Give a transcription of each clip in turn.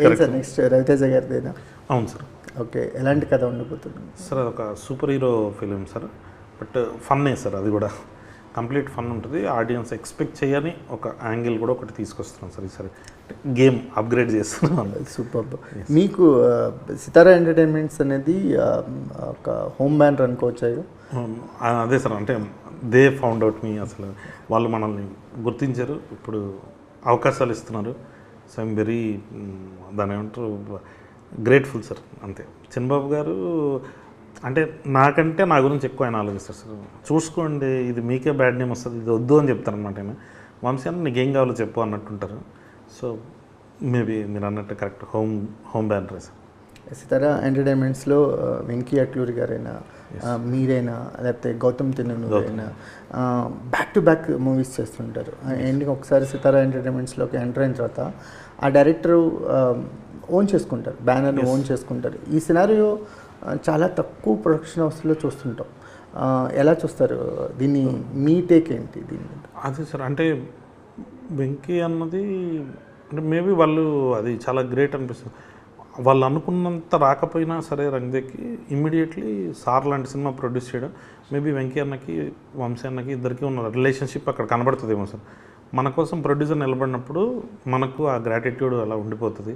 ఏం sir next Raviteja గారిదేనా? అవును sir. Okay, ఎలాంటి కథ ఉండబోతుంది సార్ అదొక super hero film sir. But ఫన్నే సార్, అది కూడా కంప్లీట్ ఫన్ ఉంటుంది. ఆడియన్స్ ఎక్స్పెక్ట్ చేయని ఒక యాంగిల్ కూడా ఒకటి తీసుకొస్తున్నాం సార్ ఈసారి. గేమ్ అప్గ్రేడ్ చేస్తున్నాం. సూపర్. మీకు సితారా ఎంటర్టైన్మెంట్స్ అనేది ఒక హోమ్ బ్యానర్ అనుకోవచ్చు. అదే సార్, అంటే దే ఫౌండ్ అవుట్ మీ. అసలు వాళ్ళు మనల్ని గుర్తించారు, ఇప్పుడు అవకాశాలు ఇస్తున్నారు. సో ఐమ్ వెరీ, దాని ఏమంటారు, గ్రేట్ఫుల్ సార్. అంతే. చంద్రబాబు గారు అంటే నాకంటే నా గురించి ఎక్కువ ఆయన ఆలోచిస్తారు సార్. చూసుకోండి, ఇది మీకే బ్యాడ్ నేమ్ వస్తుంది, ఇది వద్దు అని చెప్తారు అనమాట. ఆయన వంశీ అన్న నీకేం కావాలో చెప్పు అన్నట్టుంటారు. సో మేబీ మీరు అన్నట్టు కరెక్ట్ హోమ్ బ్యానర్ సార్. సితారా ఎంటర్టైన్మెంట్స్లో వెంకీ అట్లూరి గారైనా, మీరైనా, లేకపోతే గౌతమ్ తిన్ననూరు అయినా బ్యాక్ టు బ్యాక్ మూవీస్ చేస్తుంటారు. ఎండింగ్ ఒకసారి సితారా ఎంటర్టైన్మెంట్స్లోకి ఎంటర్ అయిన తర్వాత ఆ డైరెక్టరు ఓన్ చేసుకుంటారు, బ్యానర్ని ఓన్ చేసుకుంటారు. ఈ సినారియో చాలా తక్కువ ప్రొడక్షన్ హౌస్లో చూస్తుంటాం. ఎలా చూస్తారు దీన్ని? మీ టేక్ ఏంటి దీని మీద? అదే సార్, అంటే వెంకీ అన్నది అంటే మేబీ వాళ్ళు అది చాలా గ్రేట్ అనిపిస్తుంది. వాళ్ళు అనుకున్నంత రాకపోయినా సరే రంగదేకి ఇమ్మీడియట్లీ సార్ లాంటి సినిమా ప్రొడ్యూస్ చేయడం, మేబీ వెంకీ అన్నకి వంశీ అన్నకి ఇద్దరికి ఉన్న రిలేషన్షిప్ అక్కడ కనబడుతుందేమో సార్. మన కోసం ప్రొడ్యూసర్ నిలబడినప్పుడు మనకు ఆ గ్రాటిట్యూడ్ అలా ఉండిపోతుంది.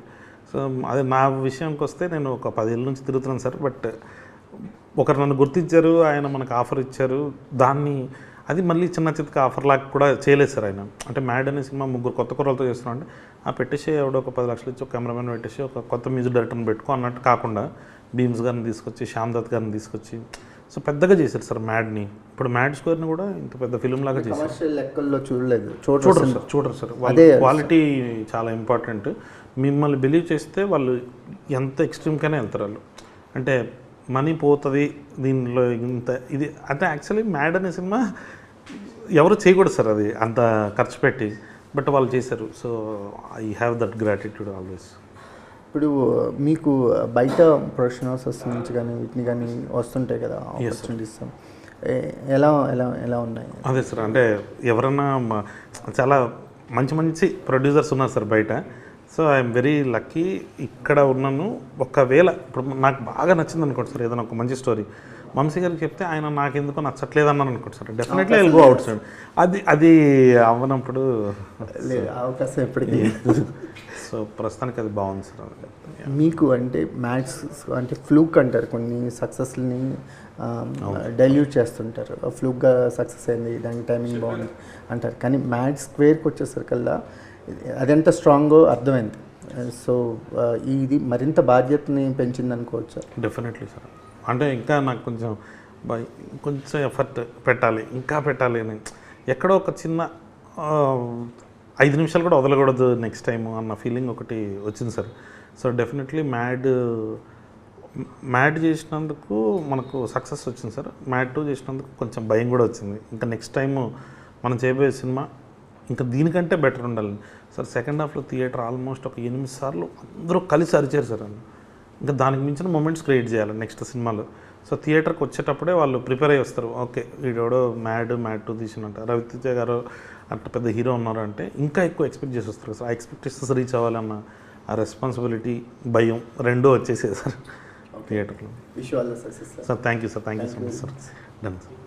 సో అదే నా విషయానికి వస్తే నేను ఒక 10 ఏళ్ళ నుంచి తిరుగుతున్నాను సార్. బట్ ఒకరు నన్ను గుర్తించారు, ఆయన మనకు ఆఫర్ ఇచ్చారు. దాన్ని అది మళ్ళీ చిన్న చితక ఆఫర్ లాగా కూడా చేయలేదు సార్ ఆయన. అంటే మ్యాడ్ అనే సినిమా 3 కొత్త కుర్రలతో చేస్తున్నాం అంటే పెట్టేసి ఎవడో ఒక 10 లక్షలు ఇచ్చి ఒక కెమెరామెన్ పెట్టేసి ఒక కొత్త మ్యూజిక్ డైరెక్టర్ని పెట్టుకో అన్నట్టు కాకుండా భీమ్స్ గారిని తీసుకొచ్చి, శ్యామ్ దత్ గారిని తీసుకొచ్చి సో పెద్దగా చేశారు సార్ మ్యాడ్ని. ఇప్పుడు మ్యాడ్ స్క్వేర్ని కూడా ఇంత పెద్ద ఫిలిం లాగా చేశారు. లెక్కల్లో చూడలేదు, చూడరు సార్. క్వాలిటీ చాలా ఇంపార్టెంట్. మిమ్మల్ని బిలీవ్ చేస్తే వాళ్ళు ఎంత ఎక్స్ట్రీమ్గానే వెళ్తారు వాళ్ళు. అంటే మనీ పోతుంది దీనిలో ఇంత ఇది అంటే యాక్చువల్లీ మ్యాడ్ అనే సినిమా ఎవరు చేయకూడదు సార్, అది అంత ఖర్చు పెట్టి. బట్ వాళ్ళు చేశారు. So I have that gratitude always. ఇప్పుడు మీకు బయట ప్రొడక్షన్ హౌసెస్ నుంచి కానీ వీటిని కానీ వస్తుంటాయి కదా ఆపర్చునిటీస్, ఎలా ఎలా ఎలా ఉన్నాయి? అదే సార్, అంటే ఎవరన్నా చాలా మంచి మంచి ప్రొడ్యూసర్స్ ఉన్నారు సార్ బయట. సో ఐఎమ్ వెరీ లక్కీ ఇక్కడ ఉన్నాను. ఒకవేళ ఇప్పుడు నాకు బాగా నచ్చింది అనుకోండి సార్, ఏదైనా ఒక మంచి స్టోరీ వంశీ గారికి చెప్తే ఆయన నాకు ఎందుకో నచ్చట్లేదు అన్నాను అనుకోండి sir, definitely I'll go out side. అది అవ్వనప్పుడు అవకాశం ఎప్పటికీ. సో ప్రస్తుతానికి అది బాగుంది సార్. మీకు అంటే మ్యాథ్స్ అంటే ఫ్లూక్ అంటారు, కొన్ని సక్సెస్ని డైల్యూట్ చేస్తుంటారు. ఫ్లూక్గా సక్సెస్ అయింది, దానికి టైమింగ్ బాగుంది అంటారు. కానీ మ్యాథ్స్ స్క్వేర్కి వచ్చేసరికల్లా అదెంత స్ట్రాంగో అర్థమైంది. సో ఇది మరింత బాధ్యతని పెంచింది అనుకోవచ్చు. Definitely sir. అంటే ఇంకా నాకు కొంచెం ఎఫర్ట్ పెట్టాలి, ఇంకా పెట్టాలి అని ఎక్కడో ఒక చిన్న 5 నిమిషాలు కూడా వదలకూడదు నెక్స్ట్ టైం అన్న ఫీలింగ్ ఒకటి వచ్చింది సార్. సో డెఫినెట్లీ మ్యాడ్ చేసినందుకు మనకు సక్సెస్ వచ్చింది సార్. మ్యాడ్ 2 చేసినందుకు కొంచెం భయం కూడా వచ్చింది. ఇంకా నెక్స్ట్ టైము మనం చేయబోయే సినిమా ఇంకా దీనికంటే బెటర్ ఉండాలి సార్. సెకండ్ హాఫ్లో థియేటర్ ఆల్మోస్ట్ ఒక 8 సార్లు అందరూ కలిసి అరిచారు సార్. ఇంకా దానికి మించిన మూమెంట్స్ క్రియేట్ చేయాలి నెక్స్ట్ సినిమాలో. సో థియేటర్కి వచ్చేటప్పుడే వాళ్ళు ప్రిపేర్ అయ్యి వస్తారు. ఓకే వీడెవడో మ్యాడ్ 2 తీసినట్ట, రవితేజ గారు అంత పెద్ద హీరో ఉన్నారు అంటే ఇంకా ఎక్కువ ఎక్స్పెక్ట్ చేసి వస్తారు సార్. ఆ ఎక్స్పెక్టేషన్స్ రీచ్ అవ్వాలన్న ఆ రెస్పాన్సిబిలిటీ, భయం రెండూ వచ్చేసేది సార్ థియేటర్లో. Wish you all the success sir. Thank you sir, thank you so much sir. Done sir.